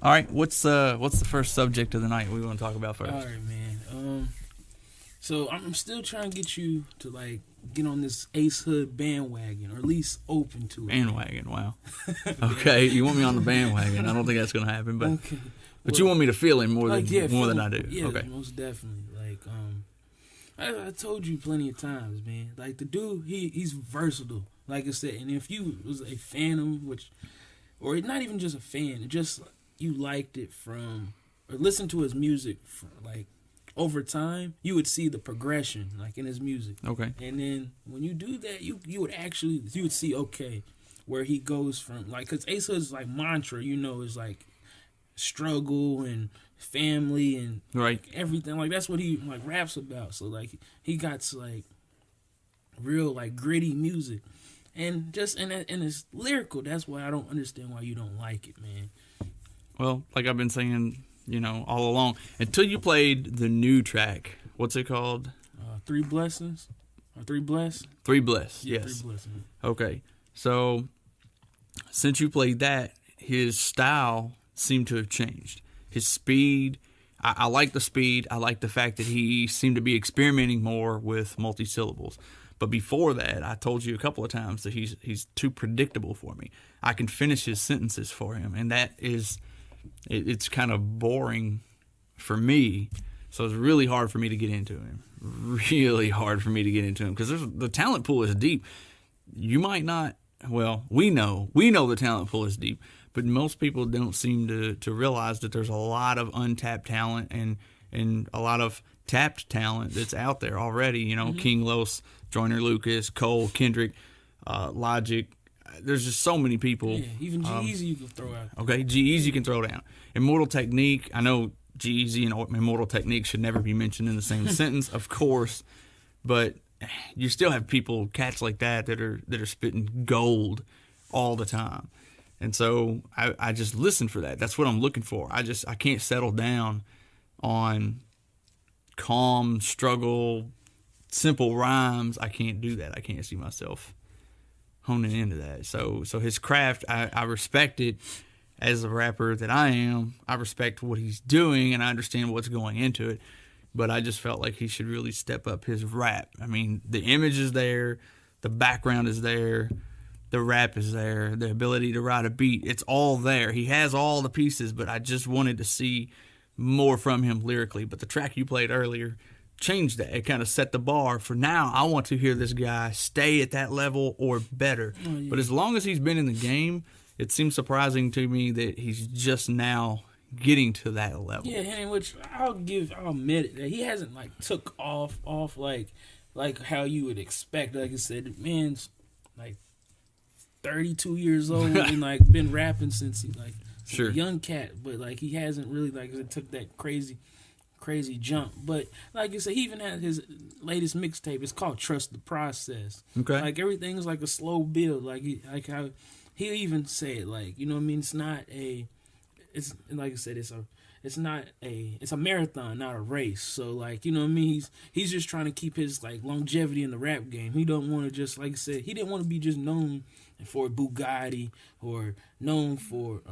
All right, what's the first subject of the night we want to talk about first? All right, man. So I'm still trying to get you to like get on this Ace Hood bandwagon, or at least open to it. Bandwagon, wow. Okay, you want me on the bandwagon? I don't think that's gonna happen, but Okay. but you want me to feel him more than feel than I do. Yeah, Okay. most definitely. Like, I told you plenty of times, man. Like the dude, he's versatile. Like I said, and if you was a fan of him, or not even just a fan, just you liked it from, or listened to his music from, like, over time, you would see the progression, like, in his music. Okay. And then when you do that, you would see, okay, where he goes from, like, because Ace Hood's, like, mantra, is, like, struggle and family and right, everything. Like, that's what he, like, raps about. So, like, he got, like, real, like, gritty music. And it's lyrical. That's why I don't understand why you don't like it, man. Well, like I've been saying, all along, until you played the new track. What's it called? Three Blessings? Or Three Bless? Three Bless, Yeah, yes. Three Blessings. Okay, so since you played that, his style seemed to have changed. His speed, I like the speed. I like the fact that he seemed to be experimenting more with multi-syllables. But before that, I told you a couple of times that he's too predictable for me. I can finish his sentences for him, and that is, it's kind of boring for me. So it's really hard for me to get into him. Really hard for me to get into him because the talent pool is deep. You might not. Well, we know the talent pool is deep, but most people don't seem to realize that there's a lot of untapped talent and a lot of tapped talent that's out there already. King Los, Joyner Lucas, Cole, Kendrick, Logic. There's just so many people. Yeah, even G-Eazy you can throw out. Okay, G-Eazy you can throw down. Immortal Technique, I know G-Eazy and Immortal Technique should never be mentioned in the same sentence, of course, but you still have cats like that are spitting gold all the time. And so I just listen for that. That's what I'm looking for. I can't settle down on calm, struggle, simple rhymes. I can't do that. I can't see myself honing into that. So his craft, I respect it as a rapper that I am. I respect what he's doing and I understand what's going into it. But I just felt like he should really step up his rap. I mean, the image is there, the background is there, the rap is there, the ability to ride a beat. It's all there. He has all the pieces, but I just wanted to see more from him lyrically. But the track you played earlier changed that. It kind of set the bar for now. I want to hear this guy stay at that level or better. Oh, yeah. But as long as he's been in the game, it seems surprising to me that he's just now getting to that level. Yeah, and which I'll admit it, that he hasn't like took off like how you would expect. Like I said, the man's like 32 years old and like been rapping since he sure. a young cat, but like he hasn't really took that crazy jump. But like you said, he even had his latest mixtape. It's called Trust the Process. Okay. Like everything's like a slow build. Like how he even said, like, you know what I mean? It's not a. It's like I said. It's a marathon, not a race. So like, you know what I mean? He's just trying to keep his like longevity in the rap game. He don't want to just, like I said, he didn't want to be just known for Bugatti or known for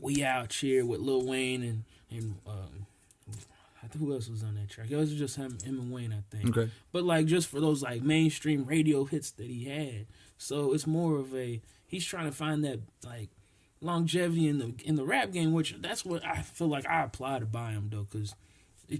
We Out Here with Lil Wayne and I think who else was on that track? It was just him and Wayne, I think. Okay. But like just for those like mainstream radio hits that he had. So it's more of he's trying to find that like longevity in the rap game, which that's what I feel like I apply to buy him though, because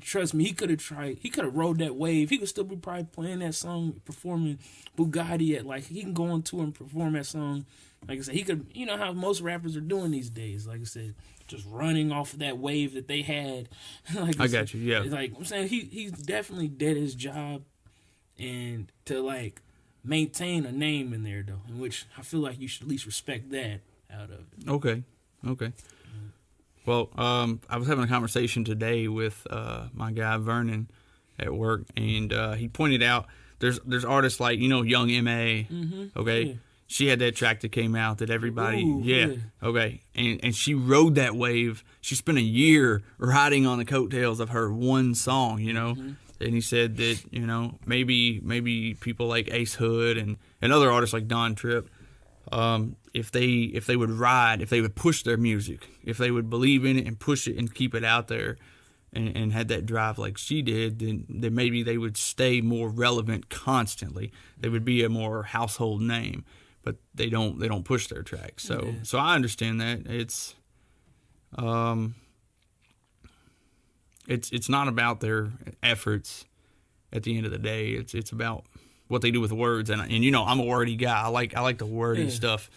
trust me, he could have rode that wave. He could still be probably playing that song, performing Bugatti at like, he can go on tour and perform that song. Like I said, he could, you know how most rappers are doing these days. Like I said, just running off of that wave that they had. Like I got you, yeah. Like I'm saying, he's definitely did his job, and to like maintain a name in there though, in which I feel like you should at least respect that out of it. Okay. Well, I was having a conversation today with my guy Vernon at work, and he pointed out there's artists like, Young M.A. Mm-hmm. Okay, yeah. She had that track that came out that everybody, Ooh, yeah. Okay, and she rode that wave. She spent a year riding on the coattails of her one song, Mm-hmm. And he said that maybe people like Ace Hood and other artists like Don Tripp if they would push their music, if they would believe in it and push it and keep it out there, and had that drive like she did, then maybe they would stay more relevant constantly. They would be a more household name, but they don't push their tracks. So I understand that. It's not about their efforts at the end of the day. It's about what they do with the words. And you know, I'm a wordy guy. I like the wordy stuff.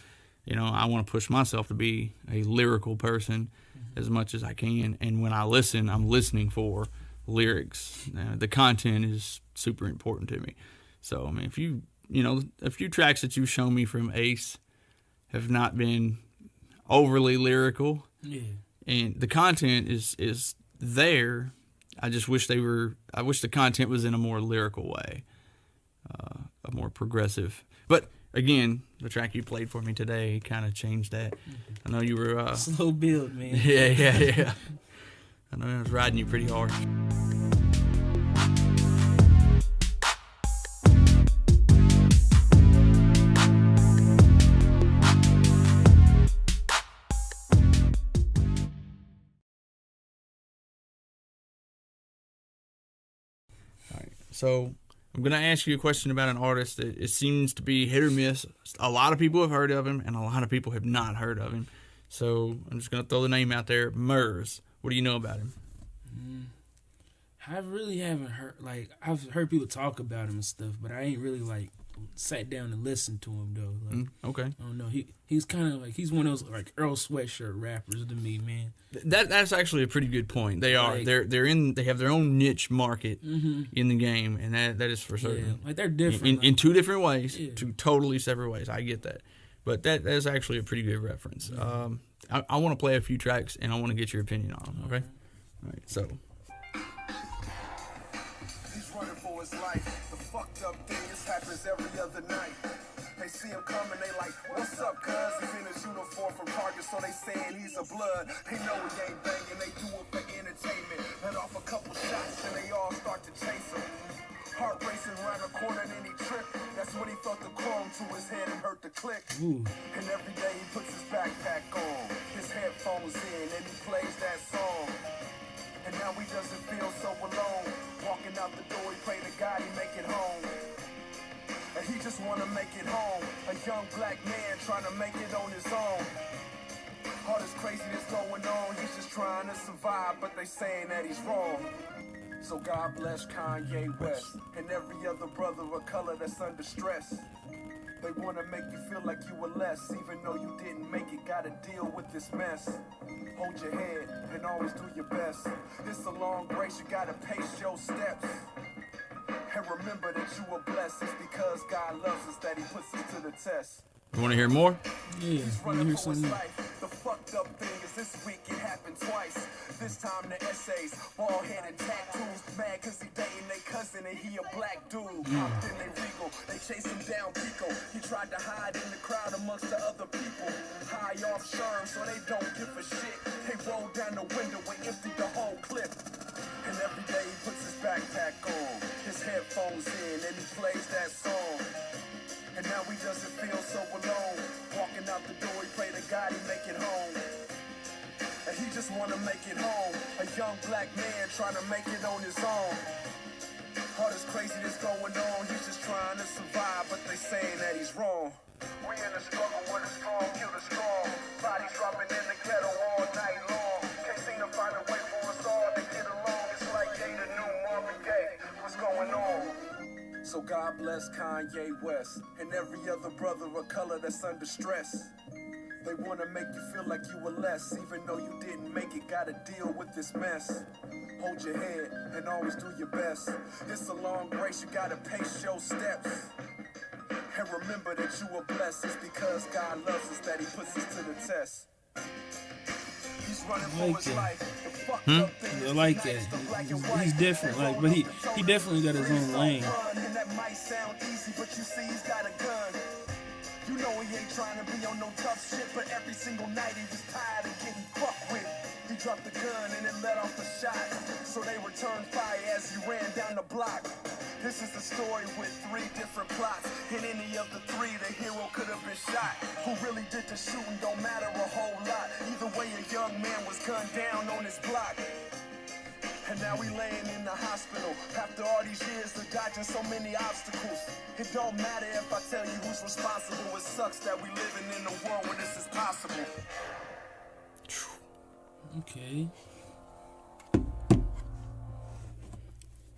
You know, I want to push myself to be a lyrical person as much as I can. And when I listen, I'm listening for lyrics. The content is super important to me. So, I mean, if you know, a few tracks that you've shown me from Ace have not been overly lyrical. Yeah. And the content is there. I just wish I wish the content was in a more lyrical way, a more progressive. But again, the track you played for me today kind of changed that. I know you were slow build, man. Yeah. I know I was riding you pretty hard. So I'm going to ask you a question about an artist that it seems to be hit or miss. A lot of people have heard of him, and a lot of people have not heard of him. So I'm just going to throw the name out there, Murs. What do you know about him? I really haven't heard, I've heard people talk about him and stuff, but I ain't really, sat down and listened to him, though. Okay. I don't know. He's kind of he's one of those, Earl Sweatshirt rappers to me, man. That's actually a pretty good point. They are. They have their own niche market in the game, and that is for certain. Yeah, they're different. In two different ways, two totally separate ways. I get that. But that's actually a pretty good reference. I want to play a few tracks, and I want to get your opinion on them, okay? All right, so. He's running for his life. The fucked up thing, this happens every other night. They see him coming, they like, what's up, cuz? He's in his uniform from Target, so they saying he's a blood. They know he ain't banging, they do it for entertainment. Let off a couple shots, and they all start to chase him. Heart racing around the corner, and then he tripped. That's when he felt the chrome to his head and hurt the click. And every day he puts his backpack on, his headphones in, and he plays that song. And now he doesn't feel so alone. Walking out the door, he pray to God he make it home. And he just wanna make it home. A young black man trying to make it on his own. All this craziness going on, he's just trying to survive, but they saying that he's wrong. So God bless Kanye West and every other brother of color that's under stress. They wanna make you feel like you were less, even though you didn't make it. Gotta deal with this mess. Hold your head and always do your best. It's a long race, you gotta pace your steps. And remember that you were blessed. It's because God loves us that he puts us to the test. You want to hear more? Yeah, I want to hear something. The fucked up thing is this week it happened twice. This time the essays, bald head and tattoos. Mad cause he dating they cousin and he a black dude. Then they regal, they chase him down Pico. He tried to hide in the crowd amongst the other people. High off Sherm so they don't give a shit. They rolled down the window and emptied the whole clip. And every day he puts his backpack on, his headphones in, and he plays that song. And now he doesn't feel so alone. Walking out the door, he pray to God he make it home. And he just wanna make it home. A young black man trying to make it on his own. All this craziness going on, he's just trying to survive, but they saying that he's wrong. We in a struggle with a strong, kill the strong. Bodies dropping in the ghetto all night long. Can't seem to find a way for us all to get along. It's like they the new Marvin Gaye. What's going on? So God bless Kanye West and every other brother of color that's under stress. They wanna make you feel like you were less, even though you didn't make it. Gotta deal with this mess. Hold your head and always do your best. It's a long race, you gotta pace your steps. And remember that you were blessed. It's because God loves us that he puts us to the test. He's running for his life. I like that. He's different, but he definitely got his own lane. And that might sound easy, but you see he's got a gun. You know he ain't trying to be on no tough shit, but every single night he was tired of getting fucked with. He dropped the gun and then let off the shot, so they returned fire as he ran down the block. This is a story with 3 different plots. In any of the 3, the hero could have been shot. Who really did the shooting don't matter a whole lot. Either way, a young man was gunned down on his block. And now we laying in the hospital. After all these years of dodging so many obstacles. It don't matter if I tell you who's responsible. It sucks that we living in a world where this is possible. Okay.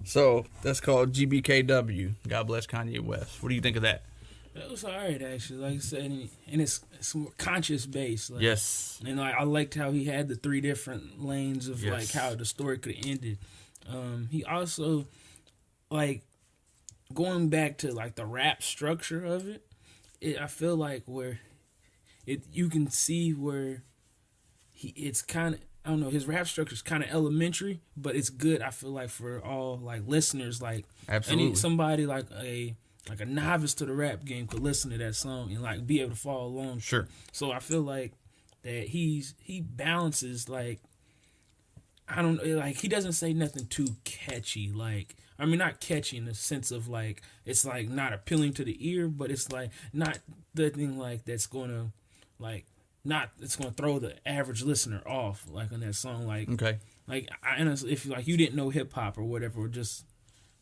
So that's called GBKW. God bless Kanye West. What do you think of that? That was alright, actually. Like I said, and it's more conscious based. Like, Yes. And like I liked how he had the 3 different lanes of Yes. like how the story could have ended. He also like going back to like the rap structure of it. I feel like where you can see where it's kind of, I don't know, his rap structure is kind of elementary, but it's good. I feel like for all like listeners, like Absolutely. somebody like a novice to the rap game could listen to that song and like be able to follow along. Sure. So I feel like that he balances, like, I don't know, like he doesn't say nothing too catchy. Like, I mean, not catchy in the sense of like it's like not appealing to the ear, but it's like not the thing like that's gonna like not it's gonna throw the average listener off like on that song. Like, Okay. like I honestly, if like you didn't know hip hop or whatever, or just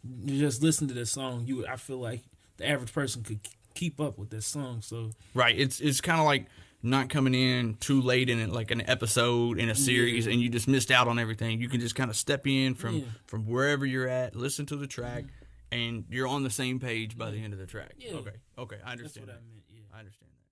listen to this song, I feel like the average person could keep up with this song. So Right. It's kind of like not coming in too late in it, like an episode in a series, and you just missed out on everything. You can just kind of step in from wherever you're at, listen to the track, and you're on the same page by the end of the track. Yeah. Okay. I understand. that's what that. I meant. Yeah. I understand that.